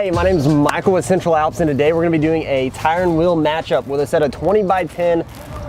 Hey, my name is Michael with Central Alps, and today we're going to be doing a tire and wheel matchup with a set of 20x10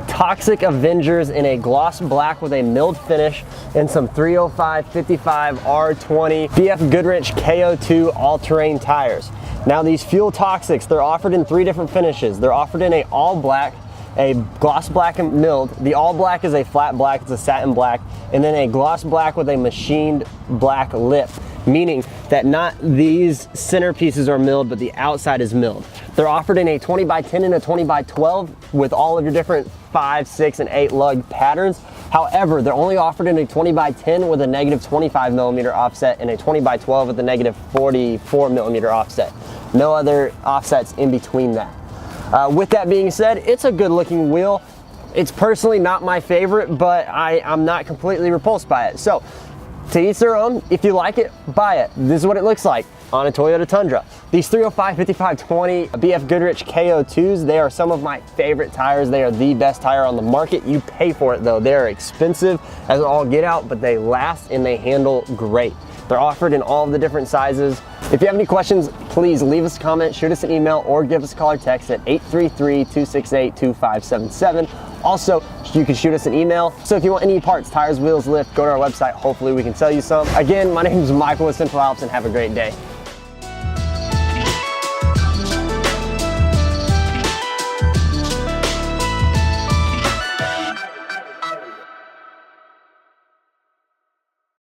Toxic Avengers in a gloss black with a milled finish and some 305, 55, R20 BFGoodrich KO2 all-terrain tires. Now these Fuel Toxics, they're offered in 3 different finishes. They're offered in a all black, a gloss black and milled. The all black is a flat black, it's a satin black, and then a gloss black with a machined black lip, meaning that not these center pieces are milled, but the outside is milled. They're offered in a 20x10 and a 20x12 with all of your different 5, 6, and 8 lug patterns. However, they're only offered in a 20x10 with a negative 25mm offset and a 20x12 with a negative 44mm offset. No other offsets in between that. With that being said, it's a good looking wheel. It's personally not my favorite, but I'm not completely repulsed by it. So, to each their own. If you like it, buy it. This is what it looks like on a Toyota Tundra. These 305, 55, 20 BFGoodrich KO2s, they are some of my favorite tires. They are the best tire on the market. You pay for it though. They're expensive as all get out, but they last and they handle great. They're offered in all of the different sizes. If you have any questions, please leave us a comment, shoot us an email, or give us a call or text at 833-268-2577. Also, you can shoot us an email. So if you want any parts, tires, wheels, lift, go to our website. Hopefully we can sell you some. Again, my name is Michael with Central Alps, and have a great day.